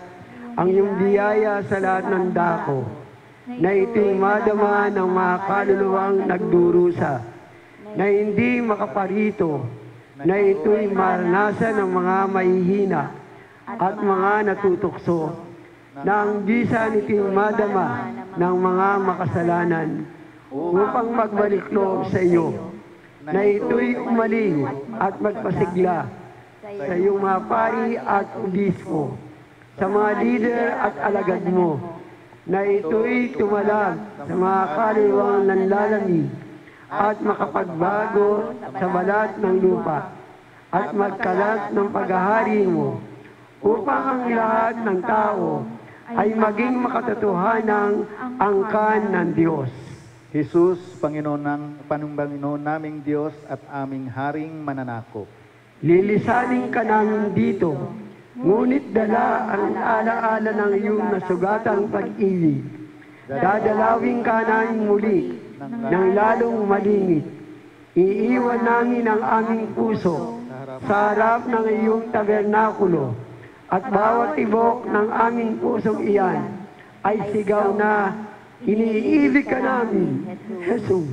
ang iyong biyaya sa lahat ng dako, na ito'y madama ng mga kaluluwang nagdurusa, na hindi makaparito, na ito'y maranasan ng mga mahihina at mga natutukso, na ang bisa nito'y madama ng mga makasalanan upang magbalik loob sa iyo, na ito'y umaling at magpasigla sa iyong mga pari at obispo, sa mga lider at alagad mo, na ito'y tumalag sa mga kaluluwang nanlalamig at makapagbago sa balat ng lupa at magkalat ng paghahari mo upang ang lahat ng tao ay maging makatotohanang angkan ng Diyos. Jesus, Panginoon naming Diyos at aming Haring mananakop. Lilisanin ka namin dito, ngunit dala ang alaala ng iyong nasugatang pag-ibig. Dadalawin ka namin muli ng lalong malingit. Iiwan namin ang aming puso sa harap ng iyong tabernakulo, at bawat tibok ng aming pusong iyan ay sigaw na, iniibig ka namin, Jesus.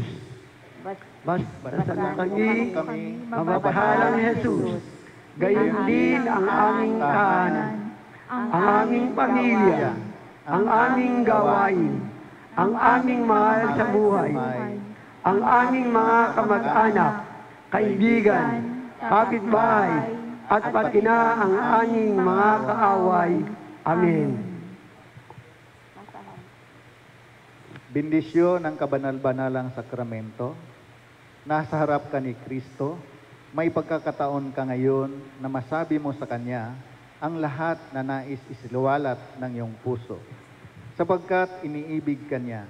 Basta kami, mababahalang Jesus, gayon din ang aming tahanan, ang aming pamilya, ang aming gawain, ang aming mahal sa buhay, ang aming mga kamag-anak, kaibigan, kapitbahay, at pati na ang aming mga kaaway. Amen. Bendisyon ng kabanal-banalang sakramento. Nasa harap ka ni Kristo, may pagkakataon ka ngayon na masabi mo sa Kanya ang lahat na nais isiluwalat ng iyong puso. Sapagkat iniibig ka niya,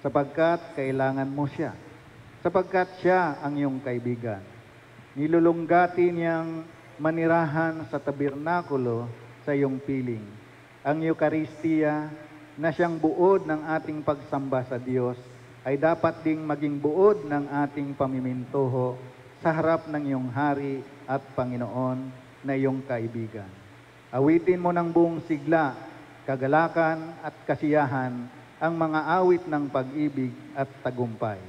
sapagkat kailangan mo siya, sapagkat siya ang iyong kaibigan. Nilulunggati niyang manirahan sa tabernakulo sa iyong piling. Ang Eukaristiya na siyang buod ng ating pagsamba sa Diyos ay dapat ding maging buod ng ating pamimintuho sa harap ng iyong Hari at Panginoon na iyong kaibigan. Awitin mo ng buong sigla, kagalakan at kasiyahan ang mga awit ng pag-ibig at tagumpay.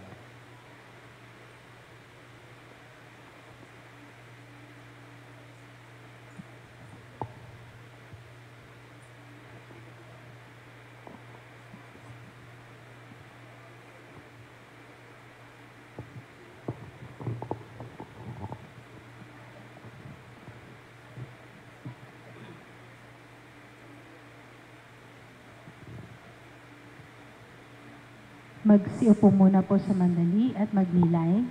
Magsiupo muna po sa mandali at magnilay.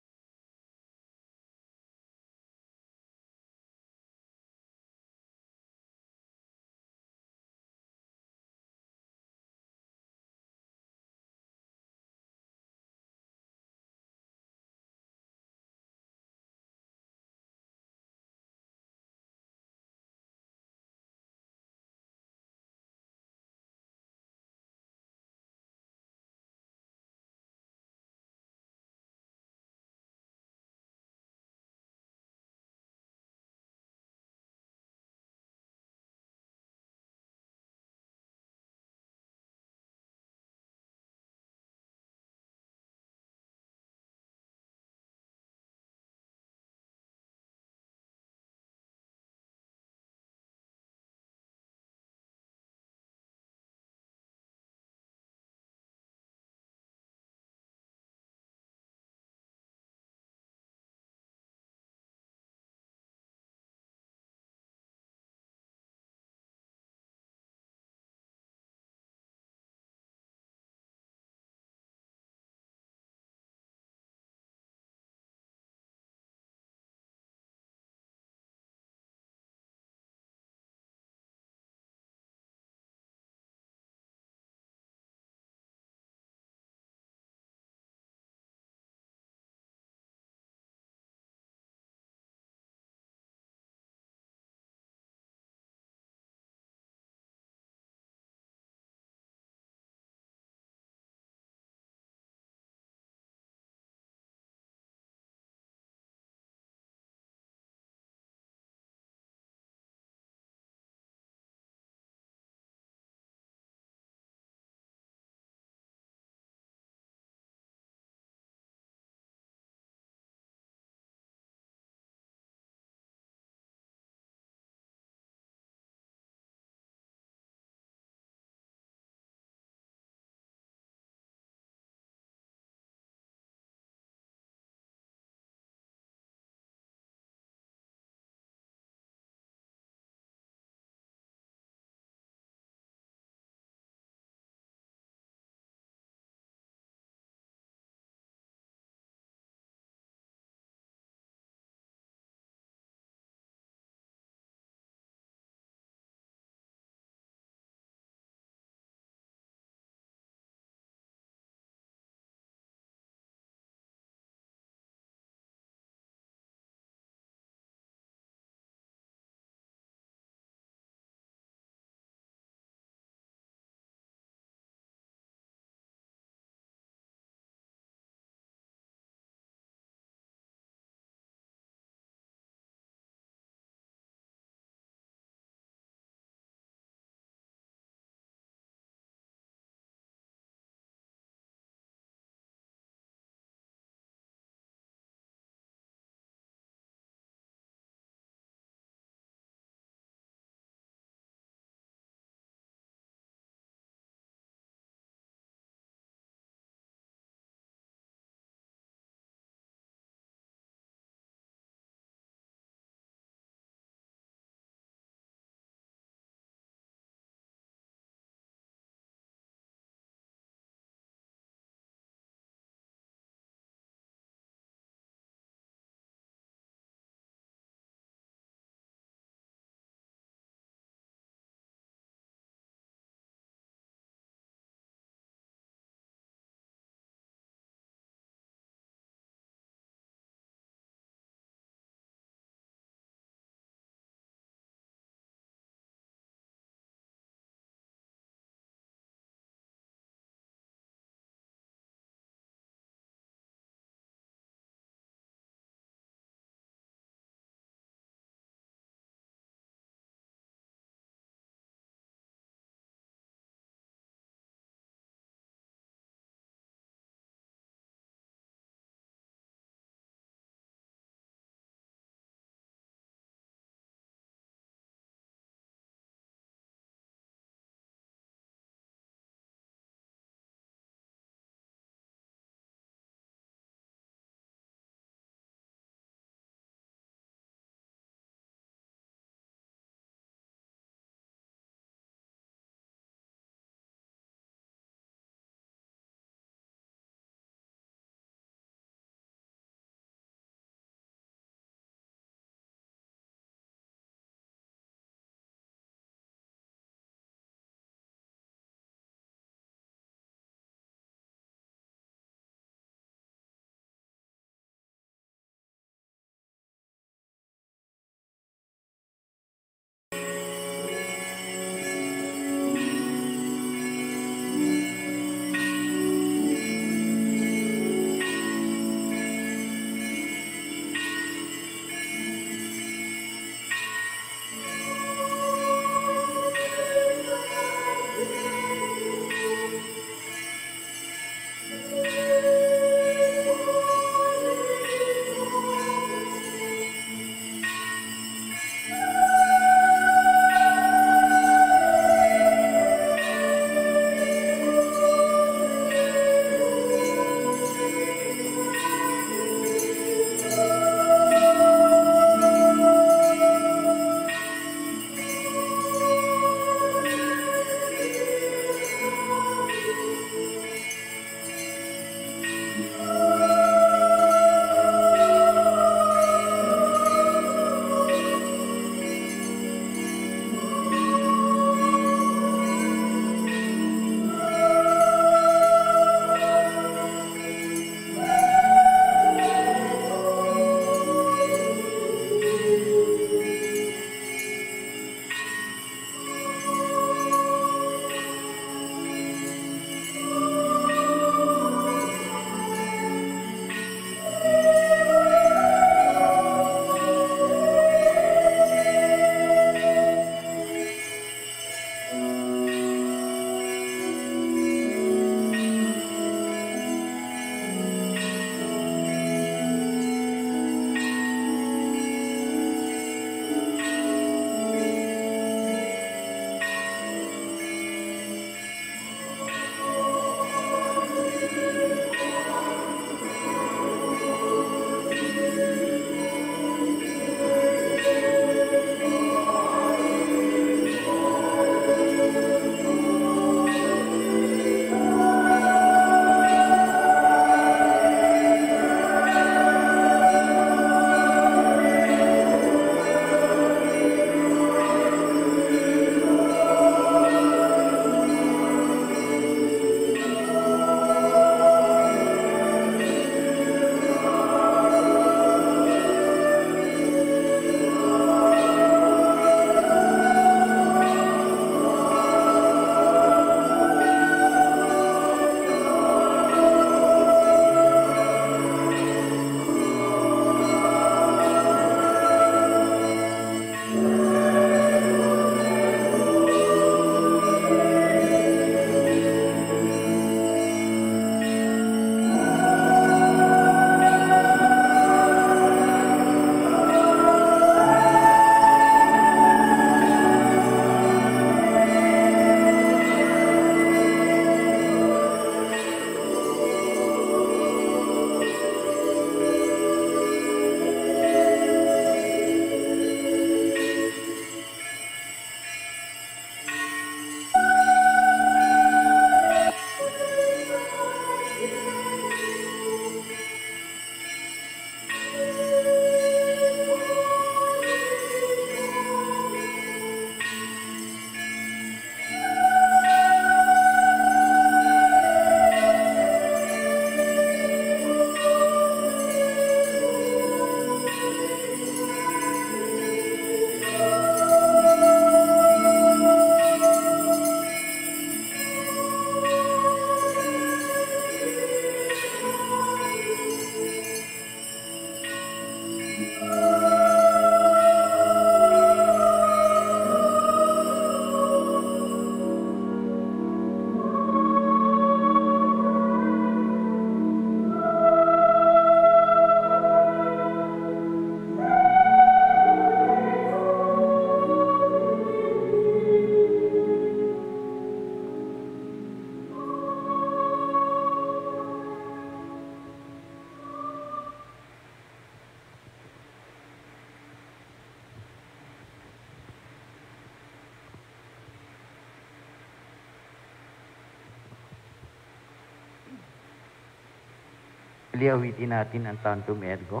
Muli awitin natin ang Tantum Ergo.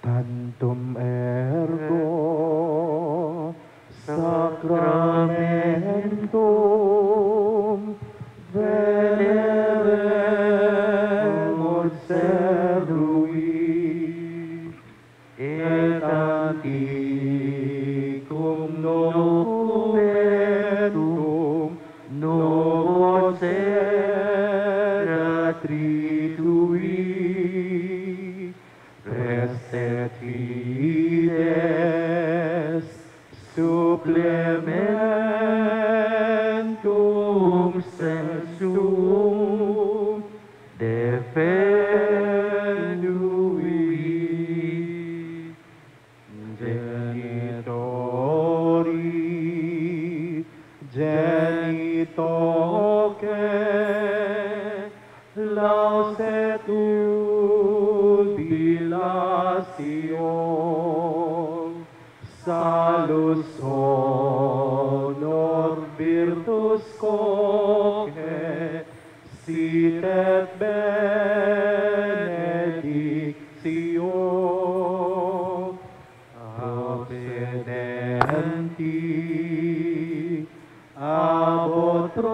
Tantum ergo sacramentum veneremur serui et antiquum documentum novocera tritui restet fides supplementum sensum defendui genitori genitoque lauset jubilatio salus honor virtus coque sit et benedictio absedenti ab utroque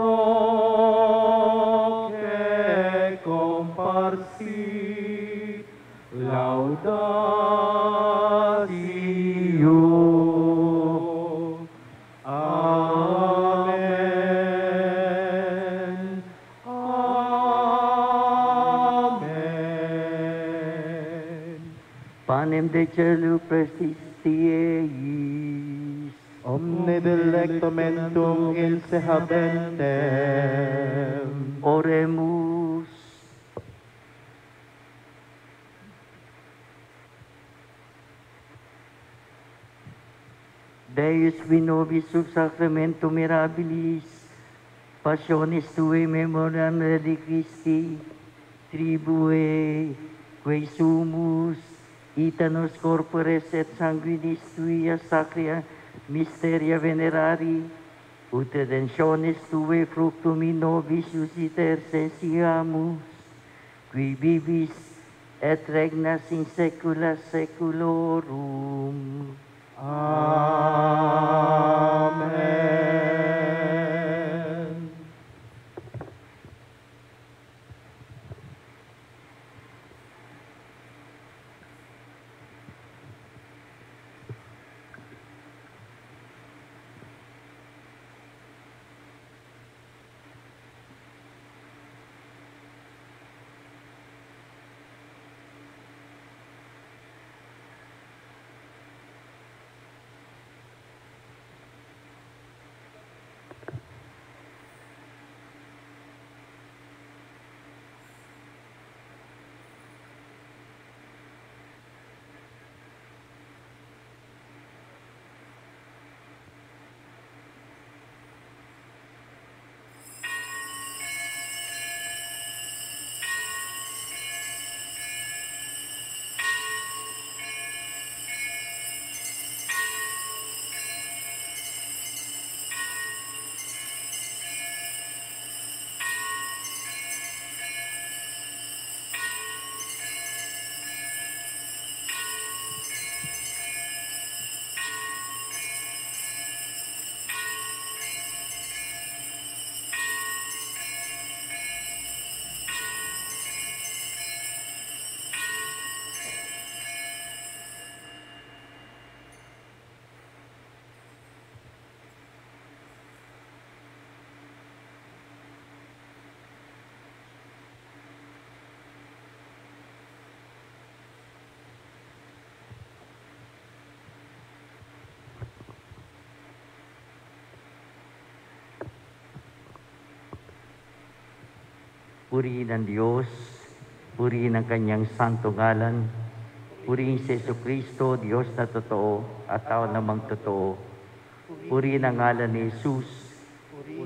comparsi laudatio. Amen. Amen. Panem de celu prestistieis. Omne delectomentum in se habentem. Oremus. Deus vi nobis sub sacramento mirabilis, passionis tue memoriam redi Christi, tribue, quae sumus, itanos corpores et sanguinis tuia sacria mysteria venerari, ut redemptionis tue fructum in nobis susciter sesiamus, qui vivis et regnas in saecula saeculorum. Amen. Purihin ang Diyos, purihin ang kanyang santo ngalan, purihin si Jesucristo, Diyos na totoo at tao namang totoo. Purihin ang ngalan ni Jesus,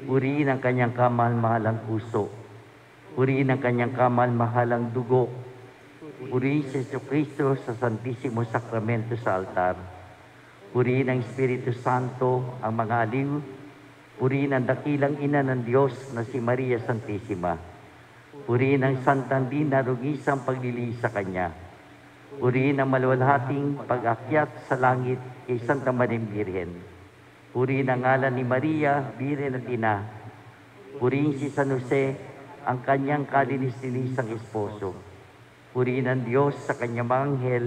purihin ang kanyang kamahal-mahalang puso, purihin ang kanyang kamahal-mahalang dugo, purihin si Jesucristo sa Santisimo Sakramento sa altar. Purihin ang Espiritu Santo, ang mga aliw, purihin ang dakilang ina ng Diyos na si Maria Santissima. Purihin ang santandin na rungisang paglilihi sa Kanya. Purihin ang maluwalhating pag-akyat sa langit kay Santa Maring Birhen. Purihin ang ngalan ni Maria, Birhen at Ina. Purihin si San Jose, ang kanyang kalinis-linisang esposo. Purihin ang Diyos sa kanyang mga anghel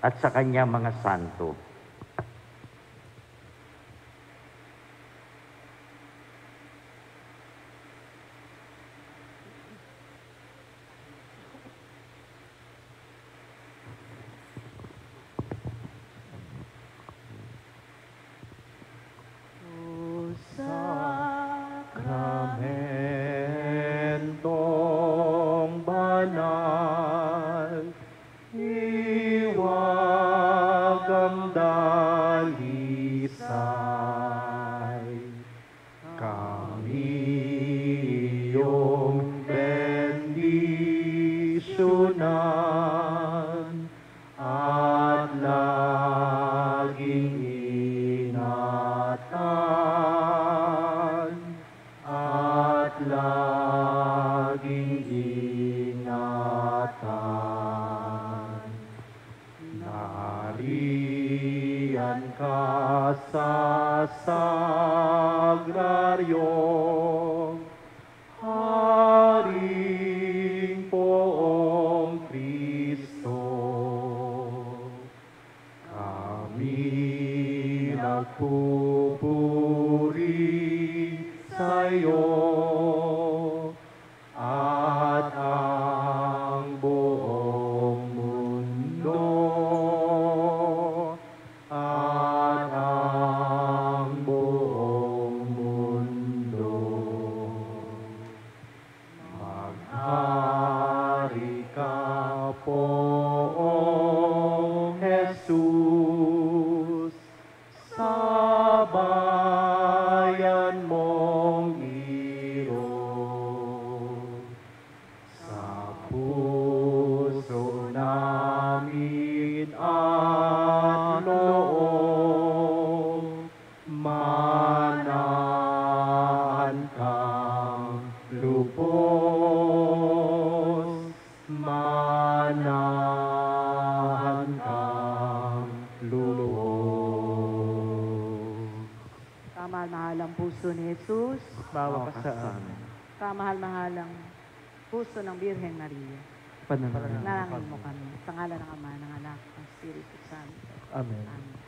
at sa kanyang mga santo. Sakramentong banal, iwag ang dalisay. Kami iyong bendisyonan at laging ingatan at laging ingatan. Nariyan ka sa sagraryo, Haring Poong Kristo. Kami nagpupuri sa'yo at ang buong mundo at ang buong mundo. Maghari ka, Poong Jesus, sa bayan mong iyong. Sa puso namin at loob, manahan kang lubos, manahan kang lubos. Kamahal-mahalang puso ni Jesus, Bawa ka sa amin. kamahal-mahalang puso ng Birhen Maria, Panalangin nalangin mo kami sa ngalan ng Ama, ng Anak, ng Espiritu Santo. Amen. Amen.